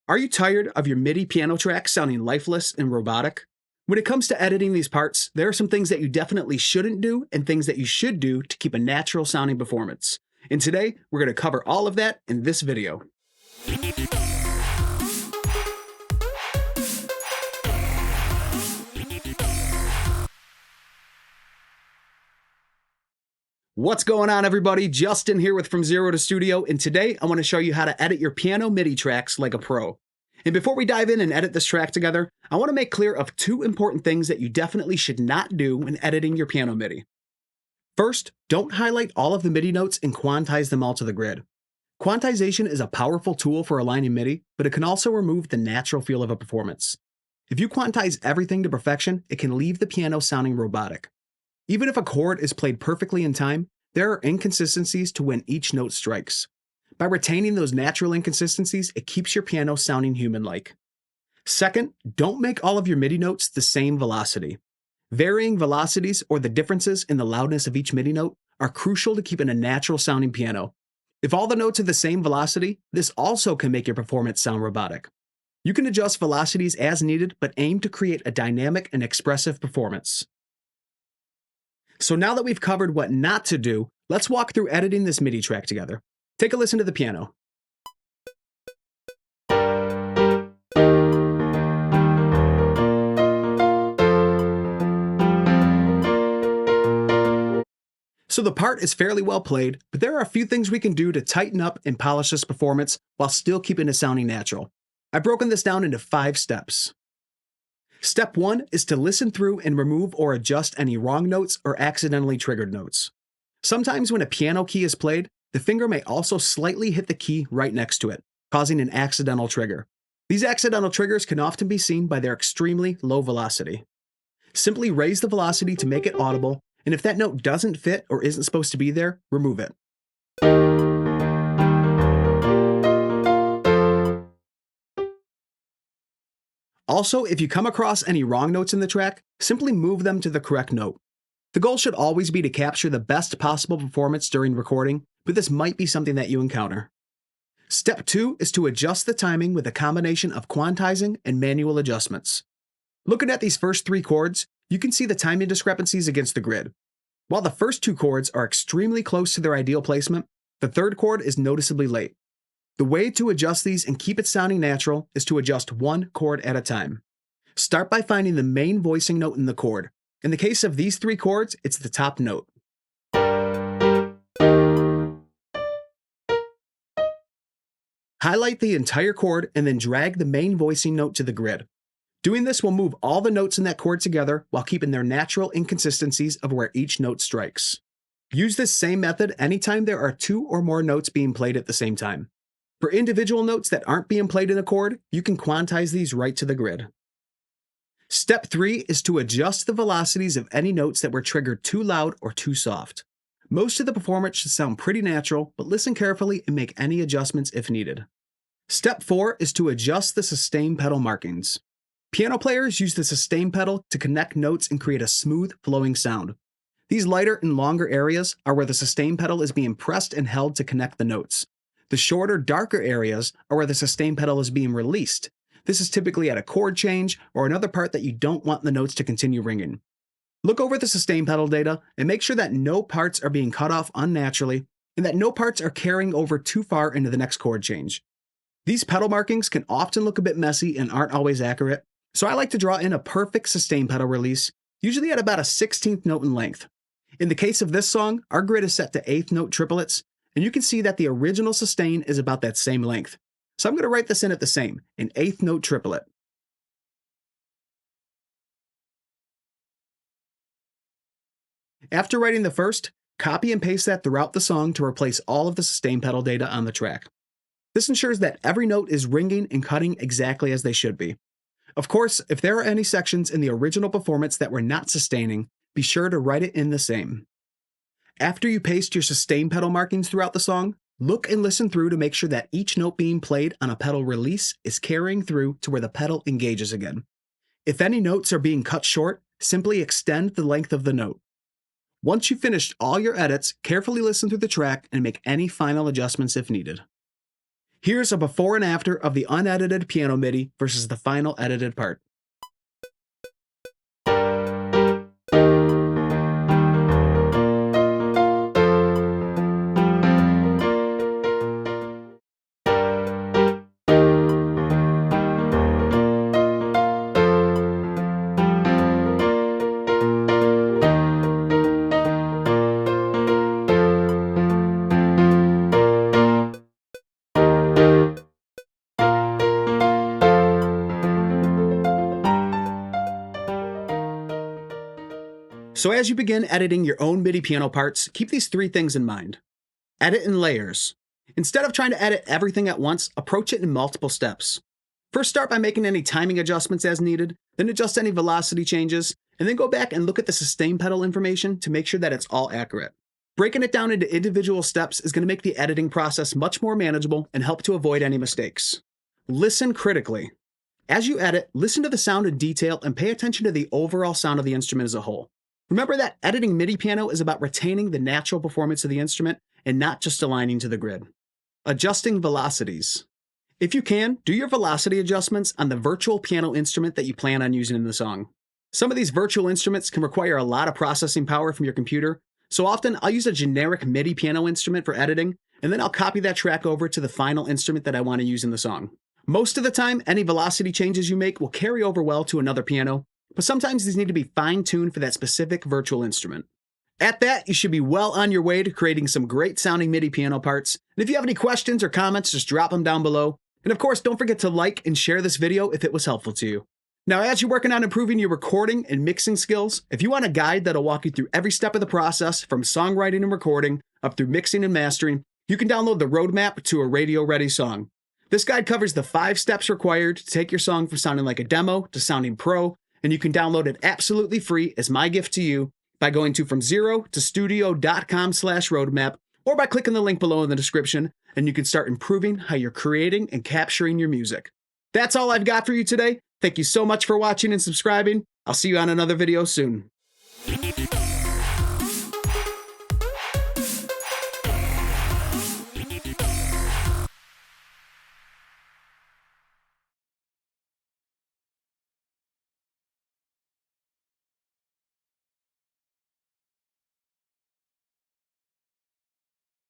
Are you tired of your MIDI piano tracks sounding lifeless and robotic? When it comes to editing these parts, there are some things that you definitely shouldn't do and things that you should do to keep a natural sounding performance. And today, we're going to cover all of that in this video. What's going on, everybody? Justin here with From Zero to Studio, and today I want to show you how to edit your piano MIDI tracks like a pro. And before we dive in and edit this track together, I want to make clear of two important things that you definitely should not do when editing your piano MIDI. First, don't highlight all of the MIDI notes and quantize them all to the grid. Quantization is a powerful tool for aligning MIDI, but it can also remove the natural feel of a performance. If you quantize everything to perfection, it can leave the piano sounding robotic. Even if a chord is played perfectly in time, there are inconsistencies to when each note strikes. By retaining those natural inconsistencies, it keeps your piano sounding human-like. Second, don't make all of your MIDI notes the same velocity. Varying velocities, or the differences in the loudness of each MIDI note, are crucial to keeping a natural sounding piano. If all the notes are the same velocity, this also can make your performance sound robotic. You can adjust velocities as needed, but aim to create a dynamic and expressive performance. So now that we've covered what not to do, let's walk through editing this MIDI track together. Take a listen to the piano. So the part is fairly well played, but there are a few things we can do to tighten up and polish this performance while still keeping it sounding natural. I've broken this down into 5 steps. Step 1 is to listen through and remove or adjust any wrong notes or accidentally triggered notes. Sometimes when a piano key is played, the finger may also slightly hit the key right next to it, causing an accidental trigger. These accidental triggers can often be seen by their extremely low velocity. Simply raise the velocity to make it audible, and if that note doesn't fit or isn't supposed to be there, remove it. Also, if you come across any wrong notes in the track, simply move them to the correct note. The goal should always be to capture the best possible performance during recording, but this might be something that you encounter. Step 2 is to adjust the timing with a combination of quantizing and manual adjustments. Looking at these first 3 chords, you can see the timing discrepancies against the grid. While the first 2 chords are extremely close to their ideal placement, the third chord is noticeably late. The way to adjust these and keep it sounding natural is to adjust one chord at a time. Start by finding the main voicing note in the chord. In the case of these 3 chords, it's the top note. Highlight the entire chord and then drag the main voicing note to the grid. Doing this will move all the notes in that chord together while keeping their natural inconsistencies of where each note strikes. Use this same method anytime there are 2 or more notes being played at the same time. For individual notes that aren't being played in a chord, you can quantize these right to the grid. Step 3 is to adjust the velocities of any notes that were triggered too loud or too soft. Most of the performance should sound pretty natural, but listen carefully and make any adjustments if needed. Step 4 is to adjust the sustain pedal markings. Piano players use the sustain pedal to connect notes and create a smooth, flowing sound. These lighter and longer areas are where the sustain pedal is being pressed and held to connect the notes. The shorter, darker areas are where the sustain pedal is being released. This is typically at a chord change or another part that you don't want the notes to continue ringing. Look over the sustain pedal data and make sure that no parts are being cut off unnaturally and that no parts are carrying over too far into the next chord change. These pedal markings can often look a bit messy and aren't always accurate, so I like to draw in a perfect sustain pedal release, usually at about a 16th note in length. In the case of this song, our grid is set to 8th note triplets, and you can see that the original sustain is about that same length. So I'm going to write this in at the same, an 8th note triplet. After writing the first, copy and paste that throughout the song to replace all of the sustain pedal data on the track. This ensures that every note is ringing and cutting exactly as they should be. Of course, if there are any sections in the original performance that were not sustaining, be sure to write it in the same. After you paste your sustain pedal markings throughout the song, look and listen through to make sure that each note being played on a pedal release is carrying through to where the pedal engages again. If any notes are being cut short, simply extend the length of the note. Once you've finished all your edits, carefully listen through the track and make any final adjustments if needed. Here's a before and after of the unedited piano MIDI versus the final edited part. So as you begin editing your own MIDI piano parts, keep these 3 things in mind. Edit in layers. Instead of trying to edit everything at once, approach it in multiple steps. First, start by making any timing adjustments as needed, then adjust any velocity changes, and then go back and look at the sustain pedal information to make sure that it's all accurate. Breaking it down into individual steps is going to make the editing process much more manageable and help to avoid any mistakes. Listen critically. As you edit, listen to the sound in detail and pay attention to the overall sound of the instrument as a whole. Remember that editing MIDI piano is about retaining the natural performance of the instrument and not just aligning to the grid. Adjusting velocities. If you can, do your velocity adjustments on the virtual piano instrument that you plan on using in the song. Some of these virtual instruments can require a lot of processing power from your computer, so often I'll use a generic MIDI piano instrument for editing, and then I'll copy that track over to the final instrument that I want to use in the song. Most of the time, any velocity changes you make will carry over well to another piano, but sometimes these need to be fine-tuned for that specific virtual instrument. At that, you should be well on your way to creating some great sounding MIDI piano parts. And if you have any questions or comments, just drop them down below. And of course, don't forget to like and share this video if it was helpful to you. Now, as you're working on improving your recording and mixing skills, if you want a guide that'll walk you through every step of the process from songwriting and recording up through mixing and mastering, you can download the roadmap to a radio-ready song. This guide covers the 5 steps required to take your song from sounding like a demo to sounding pro, and you can download it absolutely free as my gift to you by going to FromZeroToStudio.com/roadmap or by clicking the link below in the description, and you can start improving how you're creating and capturing your music. That's all I've got for you today. Thank you so much for watching and subscribing. I'll see you on another video soon.